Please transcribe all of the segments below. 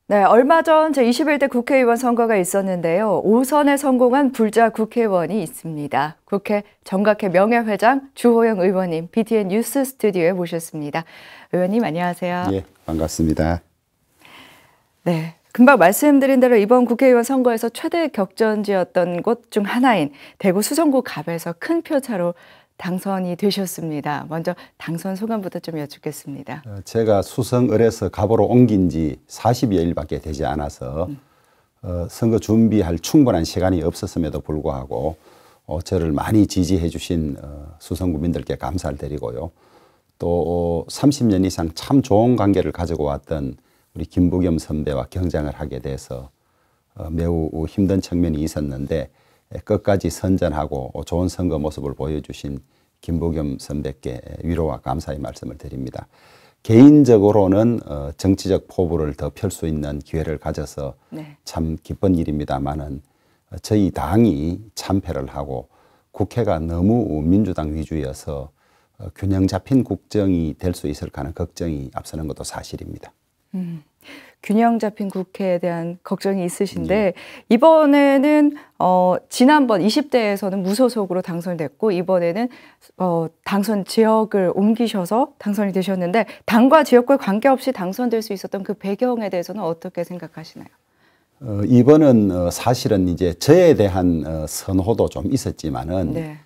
네, 얼마 전 제21대 국회의원 선거가 있었는데요. 5선에 성공한 불자 국회의원이 있습니다. 국회 정각회 명예회장 주호영 의원님, BTN 뉴스 스튜디오에 모셨습니다. 의원님 안녕하세요. 예, 반갑습니다. 네, 금방 말씀드린 대로 이번 국회의원 선거에서 최대 격전지였던 곳 중 하나인 대구 수성구 갑에서 큰 표차로 당선이 되셨습니다. 먼저 당선 소감부터 좀 여쭙겠습니다. 제가 수성을에서 갑으로 옮긴 지 40여일밖에 되지 않아서 선거 준비할 충분한 시간이 없었음에도 불구하고 저를 많이 지지해 주신 수성 구민들께 감사를 드리고요. 또 30년 이상 참 좋은 관계를 가지고 왔던 우리 김부겸 선배와 경쟁을 하게 돼서 매우 힘든 측면이 있었는데 끝까지 선전하고 좋은 선거 모습을 보여주신 김부겸 선배께 위로와 감사의 말씀을 드립니다. 개인적으로는 정치적 포부를 더 펼 수 있는 기회를 가져서 참 기쁜 일입니다만은 저희 당이 참패를 하고 국회가 너무 민주당 위주여서 균형 잡힌 국정이 될 수 있을까 하는 걱정이 앞서는 것도 사실입니다. 균형 잡힌 국회에 대한 걱정이 있으신데 이번에는 지난번 20대에서는 무소속으로 당선됐고 이번에는 당선 지역을 옮기셔서 당선이 되셨는데 당과 지역과 관계없이 당선될 수 있었던 그 배경에 대해서는 어떻게 생각하시나요? 이번은 사실은 이제 저에 대한 선호도 좀 있었지만은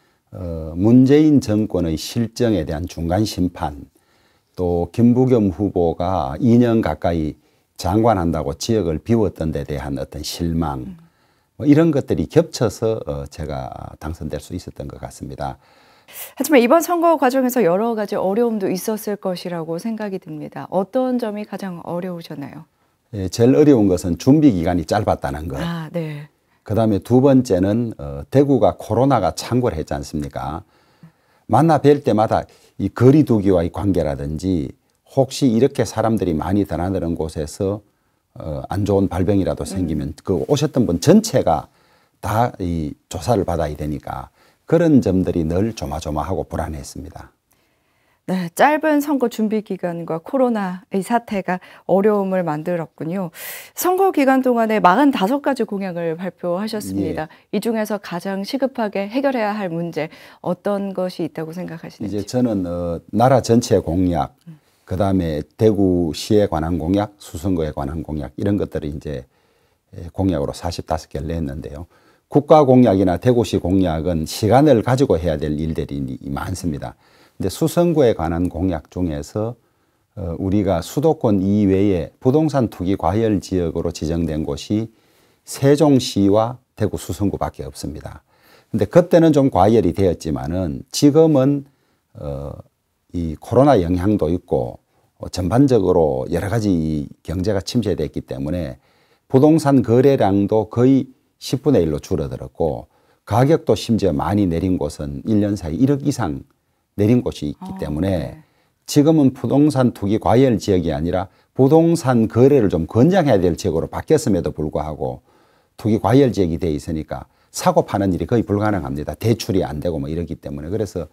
문재인 정권의 실정에 대한 중간 심판 또 김부겸 후보가 2년 가까이 장관한다고 지역을 비웠던 데 대한 어떤 실망 뭐 이런 것들이 겹쳐서 제가 당선될 수 있었던 것 같습니다. 하지만 이번 선거 과정에서 여러 가지 어려움도 있었을 것이라고 생각이 듭니다. 어떤 점이 가장 어려우셨나요? 예, 제일 어려운 것은 준비 기간이 짧았다는 것. 그다음에 두 번째는 대구가 코로나가 창궐 했지 않습니까? 만나 뵐 때마다 이 거리 두기와의 관계라든지 혹시 이렇게 사람들이 많이 드나드는 곳에서 안 좋은 발병이라도 생기면 그 오셨던 분 전체가 다 이 조사를 받아야 되니까 그런 점들이 늘 조마조마하고 불안했습니다. 네, 짧은 선거 준비 기간과 코로나의 사태가 어려움을 만들었군요. 선거 기간 동안에 45가지 공약을 발표하셨습니다. 이 중에서 가장 시급하게 해결해야 할 문제 어떤 것이 있다고 생각하시는지? 이제 저는 나라 전체 공약, 그다음에 대구시에 관한 공약, 수성구에 관한 공약 이런 것들을 이제 공약으로 45개를 냈는데요. 국가 공약이나 대구시 공약은 시간을 가지고 해야 될 일들이 많습니다. 근데 수성구에 관한 공약 중에서 우리가 수도권 이외에 부동산 투기 과열 지역으로 지정된 곳이 세종시와 대구 수성구밖에 없습니다. 근데 그때는 좀 과열이 되었지만은 지금은 이 코로나 영향도 있고 전반적으로 여러 가지 경제가 침체됐기 때문에 부동산 거래량도 거의 10분의 1로 줄어들었고 가격도 심지어 많이 내린 곳은 1년 사이 1억 이상 내린 곳이 있기 때문에 지금은 부동산 투기 과열 지역이 아니라 부동산 거래를 좀 권장해야 될 지역으로 바뀌었음에도 불구하고 투기 과열 지역이 돼 있으니까 사고 파는 일이 거의 불가능합니다. 대출이 안 되고 뭐 이러기 때문에. 그래서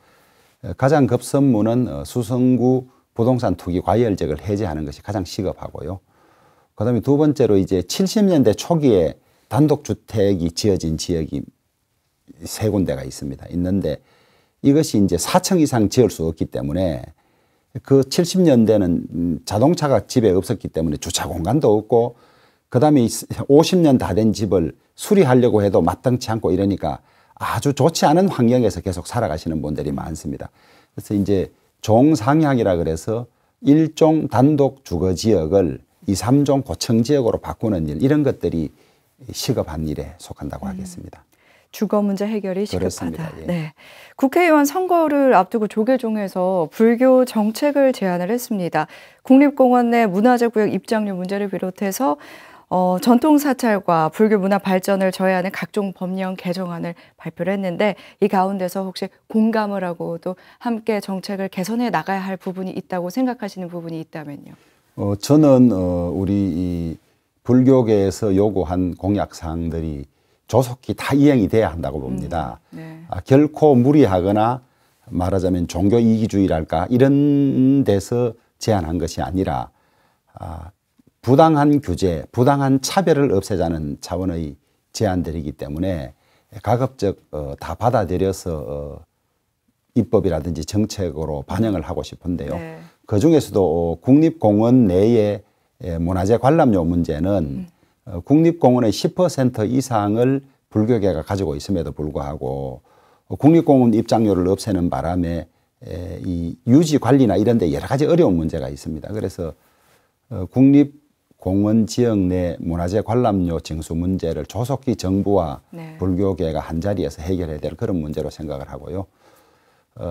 가장 급선무는 수성구 부동산 투기 과열 지역을 해제하는 것이 가장 시급하고요. 그다음에 두 번째로 이제 70년대 초기에 단독주택이 지어진 지역이 3군데가 있습니다. 있는데 이것이 이제 4층 이상 지을 수 없기 때문에 그 70년대는 자동차가 집에 없었기 때문에 주차 공간도 없고 그다음에 50년 다 된 집을 수리하려고 해도 마땅치 않고 이러니까 아주 좋지 않은 환경에서 계속 살아가시는 분들이 많습니다. 그래서 이제 종상향이라 그래서 1종 단독 주거 지역을 2, 3종 고층 지역으로 바꾸는 일 이런 것들이 시급한 일에 속한다고 하겠습니다. 주거 문제 해결이 시급하다. 그렇습니다. 예. 네. 국회의원 선거를 앞두고 조계종에서 불교 정책을 제안을 했습니다. 국립공원 내 문화재구역 입장료 문제를 비롯해서 전통 사찰과 불교 문화 발전을 저해하는 각종 법령 개정안을 발표를 했는데 이 가운데서 혹시 공감을 하고 또 함께 정책을 개선해 나가야 할 부분이 있다고 생각하시는 부분이 있다면요? 저는 우리 이 불교계에서 요구한 공약 사항들이 조속히 다 이행이 돼야 한다고 봅니다. 결코 무리하거나 말하자면 종교 이기주의랄까 이런 데서 제안한 것이 아니라 부당한 규제, 부당한 차별을 없애자는 차원의 제안들이기 때문에 가급적 다 받아들여서 입법이라든지 정책으로 반영을 하고 싶은데요. 네. 그중에서도 국립공원 내의 문화재 관람료 문제는 국립공원의 10% 이상을 불교계가 가지고 있음에도 불구하고 국립공원 입장료를 없애는 바람에 이 유지 관리나 이런 데 여러 가지 어려운 문제가 있습니다. 그래서 국립공원 지역 내 문화재 관람료 징수 문제를 조속히 정부와 네. 불교계가 한자리에서 해결해야 될 그런 문제로 생각을 하고요.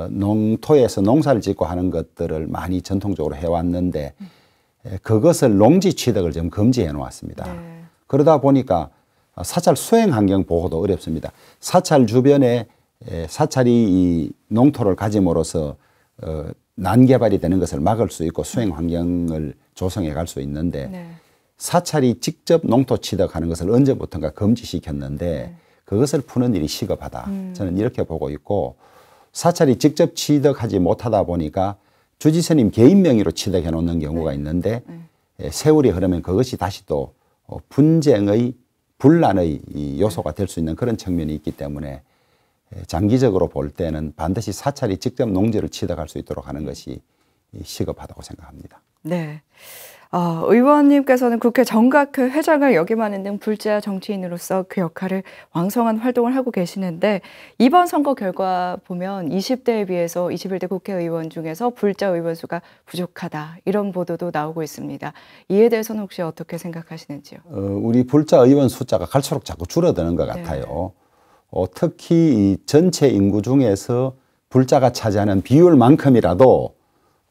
농토에서 농사를 짓고 하는 것들을 많이 전통적으로 해왔는데 그것을 농지 취득을 좀 금지해 놓았습니다. 네. 그러다 보니까 사찰 수행 환경 보호도 어렵습니다. 사찰 주변에 사찰이 이 농토를 가짐으로써 난개발이 되는 것을 막을 수 있고 수행 환경을 조성해 갈 수 있는데 네. 사찰이 직접 농토 취득하는 것을 언제부턴가 금지시켰는데 그것을 푸는 일이 시급하다. 저는 이렇게 보고 있고 사찰이 직접 취득하지 못하다 보니까 주지스님 개인 명의로 취득해 놓는 경우가 있는데 세월이 흐르면 그것이 다시 또 분쟁의 분란의 요소가 될 수 있는 그런 측면이 있기 때문에 장기적으로 볼 때는 반드시 사찰이 직접 농지를 취득할 수 있도록 하는 것이 시급하다고 생각합니다. 네. 의원님께서는 국회 정각회 회장을 역임하는 등 불자 정치인으로서 그 역할을 왕성한 활동을 하고 계시는데 이번 선거 결과 보면 20대에 비해서 21대 국회의원 중에서 불자 의원 수가 부족하다 이런 보도도 나오고 있습니다. 이에 대해서는 혹시 어떻게 생각하시는지요? 우리 불자 의원 숫자가 갈수록 자꾸 줄어드는 것 같아요. 특히 이 전체 인구 중에서 불자가 차지하는 비율만큼이라도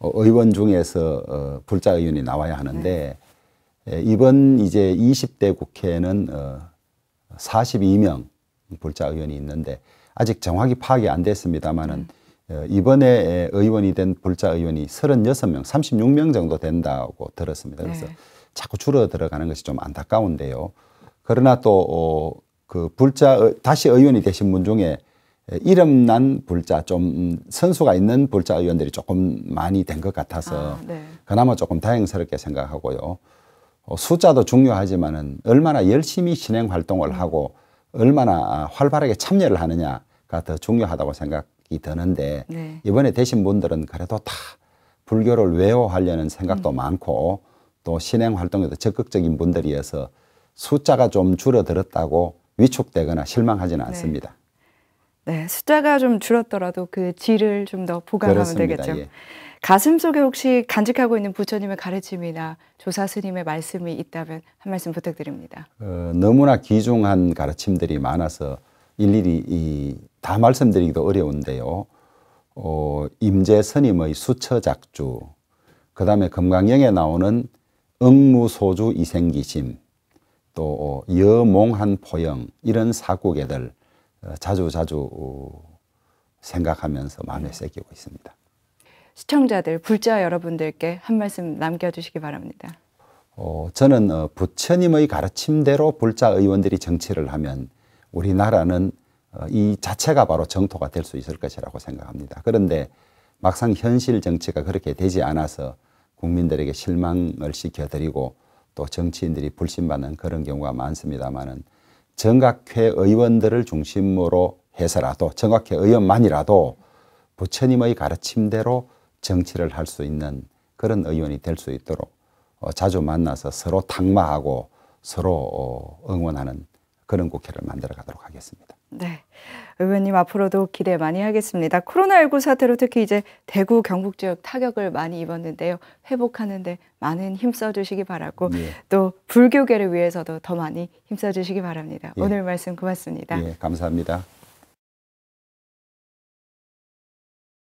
의원 중에서 불자 의원이 나와야 하는데 이번 이제 20대 국회는 42명 불자 의원이 있는데 아직 정확히 파악이 안 됐습니다만은 이번에 의원이 된 불자 의원이 36명, 36명 정도 된다고 들었습니다. 그래서 자꾸 줄어들어가는 것이 좀 안타까운데요. 그러나 또 그 불자 다시 의원이 되신 분 중에 이름난 불자 좀 선수가 있는 불자 의원들이 조금 많이 된 것 같아서 그나마 조금 다행스럽게 생각하고요. 숫자도 중요하지만은 얼마나 열심히 진행 활동을 하고 얼마나 활발하게 참여를 하느냐가 더 중요하다고 생각이 드는데 이번에 되신 분들은 그래도 다 불교를 외워하려는 생각도 많고 또 신행 활동에도 적극적인 분들이어서 숫자가 좀 줄어들었다고 위축되거나 실망하지는 않습니다. 네, 숫자가 좀 줄었더라도 그 질을 좀 더 보강하면 그렇습니다. 되겠죠. 예. 가슴속에 혹시 간직하고 있는 부처님의 가르침이나 조사 스님의 말씀이 있다면 한 말씀 부탁드립니다. 너무나 귀중한 가르침들이 많아서 일일이 다 말씀드리기도 어려운데요. 임재 스님의 수처작주, 그 다음에 금강경에 나오는 응무소주 이생기심, 또 여몽한 포영 이런 사구계들 자주 생각하면서 마음에 새기고 있습니다. 시청자들, 불자 여러분들께 한 말씀 남겨주시기 바랍니다. 저는 부처님의 가르침대로 불자 의원들이 정치를 하면 우리나라는 이 자체가 바로 정토가 될 수 있을 것이라고 생각합니다. 그런데 막상 현실 정치가 그렇게 되지 않아서 국민들에게 실망을 시켜드리고 또 정치인들이 불신받는 그런 경우가 많습니다만은 정각회 의원들을 중심으로 해서라도 정각회 의원만이라도 부처님의 가르침대로 정치를 할 수 있는 그런 의원이 될 수 있도록 자주 만나서 서로 탁마하고 서로 응원하는 그런 국회를 만들어 가도록 하겠습니다. 네, 의원님 앞으로도 기대 많이 하겠습니다. 코로나19 사태로 특히 이제 대구 경북 지역 타격을 많이 입었는데요. 회복하는 데 많은 힘써 주시기 바라고 또 불교계를 위해서도 더 많이 힘써 주시기 바랍니다. 오늘 말씀 고맙습니다. 감사합니다.